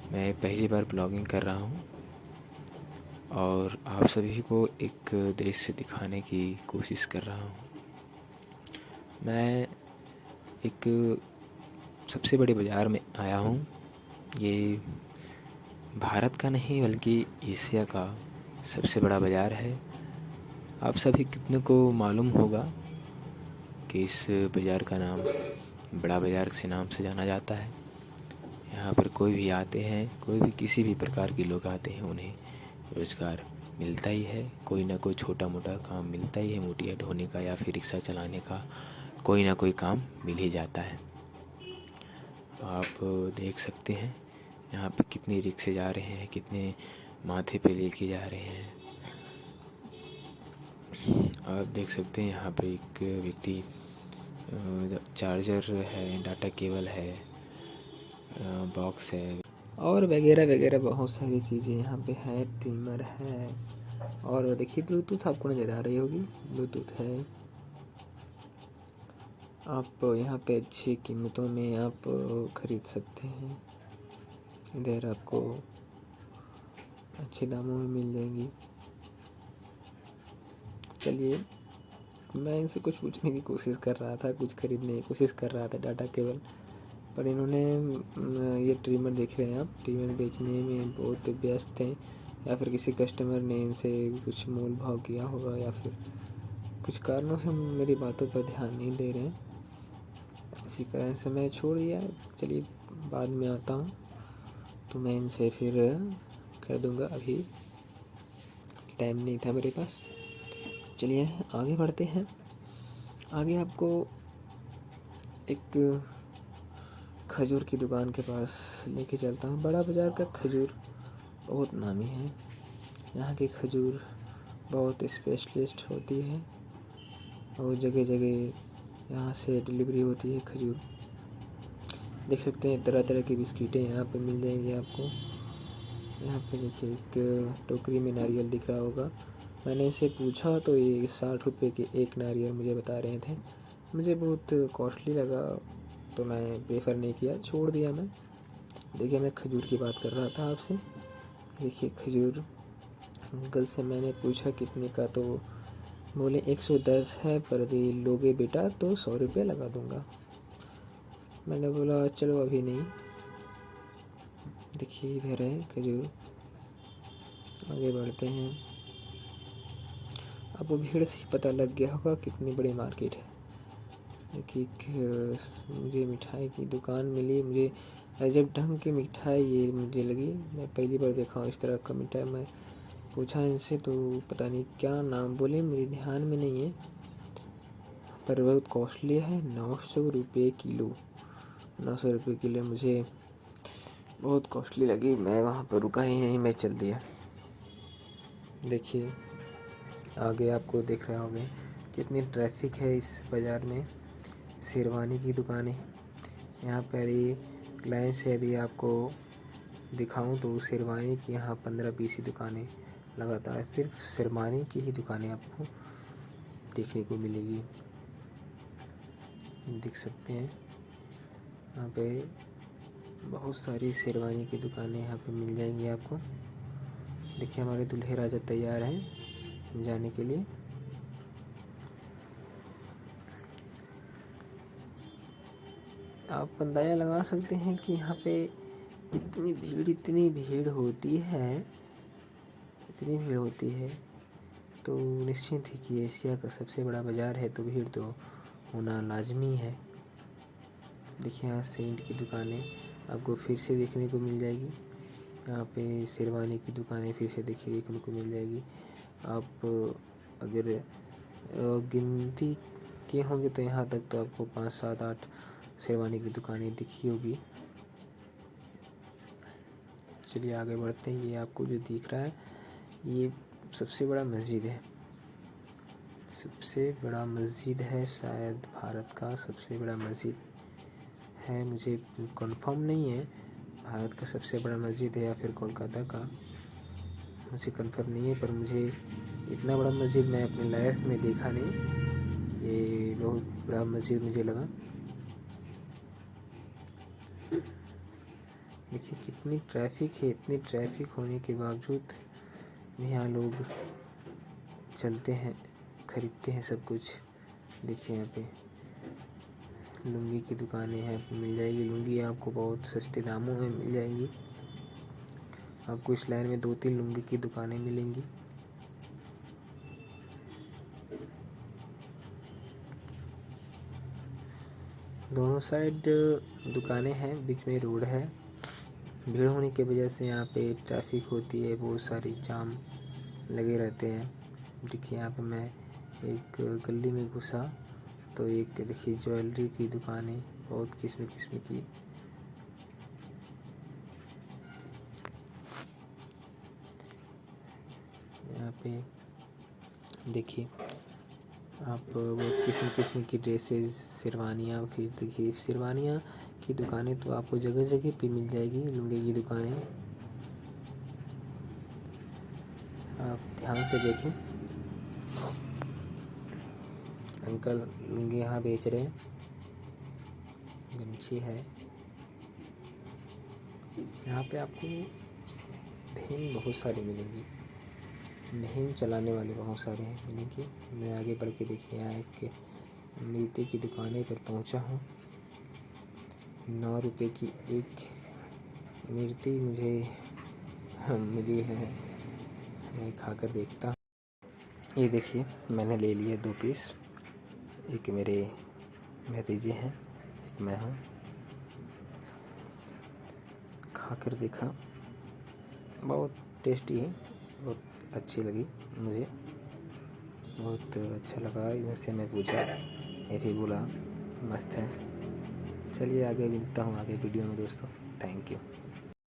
मैं पहली बार ब्लॉगिंग कर रहा हूँ और आप सभी को एक दृश्य दिखाने की कोशिश कर रहा हूँ। मैं एक सबसे बड़े बाज़ार में आया हूँ। ये भारत का नहीं बल्कि एशिया का सबसे बड़ा बाज़ार है। आप सभी कितने को मालूम होगा कि इस बाज़ार का नाम बड़ा बाज़ार के नाम से जाना जाता है। यहाँ पर कोई भी आते हैं, कोई भी किसी भी प्रकार के लोग आते हैं, उन्हें रोज़गार मिलता ही है। कोई ना कोई छोटा मोटा काम मिलता ही है, मूठिया ढोने का या फिर रिक्शा चलाने का कोई ना कोई काम मिल ही जाता है। आप देख सकते हैं यहाँ पे कितने रिक्शे जा रहे हैं, कितने माथे पे लेके जा रहे हैं। आप देख सकते हैं यहाँ पे एक व्यक्ति चार्जर है, डाटा केबल है, बॉक्स है और वगैरह वगैरह बहुत सारी चीज़ें यहाँ पे है। ट्रिमर है और देखिए ब्लूटूथ आपको नज़र आ रही होगी, ब्लूटूथ है। आप यहाँ पे अच्छी कीमतों में आप ख़रीद सकते हैं। इधर आपको अच्छे दामों में मिल जाएंगी। चलिए, मैं इनसे कुछ पूछने की कोशिश कर रहा था, कुछ खरीदने की कोशिश कर रहा था डाटा केबल, पर इन्होंने ये ट्रिमर देख रहे हैं आप, ट्रिमर बेचने में बहुत व्यस्त हैं, या फिर किसी कस्टमर ने इनसे कुछ मोल भाव किया होगा या फिर कुछ कारणों से मेरी बातों पर ध्यान नहीं दे रहे हैं। इसी कारण से मैं छोड़ दिया। चलिए बाद में आता हूँ तो मैं इनसे फिर कर दूँगा, अभी टाइम नहीं था मेरे पास। चलिए आगे बढ़ते हैं। आगे आपको एक खजूर की दुकान के पास लेके चलता हूँ। बड़ा बाज़ार का खजूर बहुत नामी है। यहाँ की खजूर बहुत स्पेशलिस्ट होती है और जगह जगह यहाँ से डिलीवरी होती है खजूर। देख सकते हैं तरह तरह की बिस्किटें यहाँ पे मिल जाएंगी आपको। यहाँ पे देखिए एक टोकरी में नारियल दिख रहा होगा। मैंने इसे पूछा तो ये 60 रुपये के एक नारियल मुझे बता रहे थे। मुझे बहुत कॉस्टली लगा तो मैं प्रेफर नहीं किया, छोड़ दिया मैं। देखिए मैं खजूर की बात कर रहा था आपसे। देखिए खजूर अंकल से मैंने पूछा कितने का, तो बोले 110 है, पर यदि लोगे बेटा तो 100 रुपये लगा दूँगा। मैंने बोला चलो अभी नहीं। देखिए इधर है खजूर। आगे बढ़ते हैं। आपको भीड़ से ही पता लग गया होगा कितनी बड़ी मार्केट है। देखिए मुझे मिठाई की दुकान मिली, मुझे अजब ढंग की मिठाई ये मुझे लगी। मैं पहली बार देखा हूँ इस तरह का मिठाई। मैं पूछा इनसे तो पता नहीं क्या नाम बोले, मेरे ध्यान में नहीं है, पर बहुत कॉस्टली है। 900 रुपये किलो, 900 रुपये किलो मुझे बहुत कॉस्टली लगी। मैं वहाँ पर रुका ही नहीं, मैं चल दिया। देखिए आगे आपको दिख रहा होगा कितनी ट्रैफिक है इस बाज़ार में। शेरवानी की दुकानें यहाँ पर ही लाइन से यदि आपको दिखाऊं तो शेरवानी की यहाँ 15-20 दुकानें लगातार सिर्फ शेरवानी की ही दुकानें आपको देखने को मिलेगी। देख सकते हैं यहाँ पे बहुत सारी शेरवानी की दुकानें यहाँ पे मिल जाएंगी आपको। देखिए हमारे दूल्हे राजा तैयार हैं जाने के लिए। आप अंदाज़ा लगा सकते हैं कि यहाँ पे इतनी भीड़ होती है, इतनी भीड़ होती है, तो निश्चित ही कि एशिया का सबसे बड़ा बाज़ार है तो भीड़ तो होना लाजमी है। देखिए यहाँ सेंट की दुकानें आपको फिर से देखने को मिल जाएगी। यहाँ पे शेरवानी की दुकानें फिर से देखने को मिल जाएगी। आप अगर गिनती किए होंगे तो यहाँ तक तो आपको 5, 7, 8 शेरवानी की दुकानें दिखी होगी। चलिए आगे बढ़ते हैं। ये आपको जो दिख रहा है ये सबसे बड़ा मस्जिद है, सबसे बड़ा मस्जिद है, शायद भारत का सबसे बड़ा मस्जिद है। मुझे कंफर्म नहीं है भारत का सबसे बड़ा मस्जिद है या फिर कोलकाता का, मुझे कंफर्म नहीं है, पर मुझे इतना बड़ा मस्जिद मैं अपने लाइफ में देखा नहीं। ये बहुत बड़ा मस्जिद मुझे लगा। देखिए कितनी ट्रैफिक है, इतनी ट्रैफिक होने के बावजूद यहाँ लोग चलते हैं, खरीदते हैं सब कुछ। देखिए यहाँ पे लुंगी की दुकानें हैं, मिल जाएगी लुंगी आपको बहुत सस्ते दामों में मिल जाएंगी। आपको इस लाइन में 2-3 लुंगी की दुकानें मिलेंगी। दोनों साइड दुकानें हैं, बीच में रोड है। भीड़ होने की वजह से यहाँ पे ट्रैफिक होती है, बहुत सारी जाम लगे रहते हैं। देखिए यहाँ पे मैं एक गली में घुसा तो एक देखिए ज्वेलरी की दुकान है, बहुत किस्म किस्म की। यहाँ पे देखिए आप बहुत किस्म किस्म की ड्रेसेस, शेरवानियाँ, फिर देखिए शेरवानियाँ की दुकानें तो आपको जगह जगह पे मिल जाएगी। लुंगी की दुकानें आप ध्यान से देखें। अंकल लुंगी यहाँ बेच रहे हैं, गमछी है। यहाँ पे आपको बहन बहुत सारी मिलेंगी, बहन चलाने वाले बहुत सारे हैं मिलेंगे। मैं आगे बढ़ के देखिए यहाँ एक मूर्ति की दुकान पर पहुँचा हूँ। 9 रुपये की एक मूर्ति मुझे मिली है, मैं खाकर देखता। ये देखिए मैंने ले लिए 2 पीस, एक मेरे भतीजे हैं, एक मैं हूँ। खाकर देखा, बहुत टेस्टी है, बहुत अच्छी लगी मुझे, बहुत अच्छा लगा। वैसे मैं पूछा, ये भी बोला मस्त है। चलिए आगे मिलता हूँ आगे वीडियो में दोस्तों। Thank you.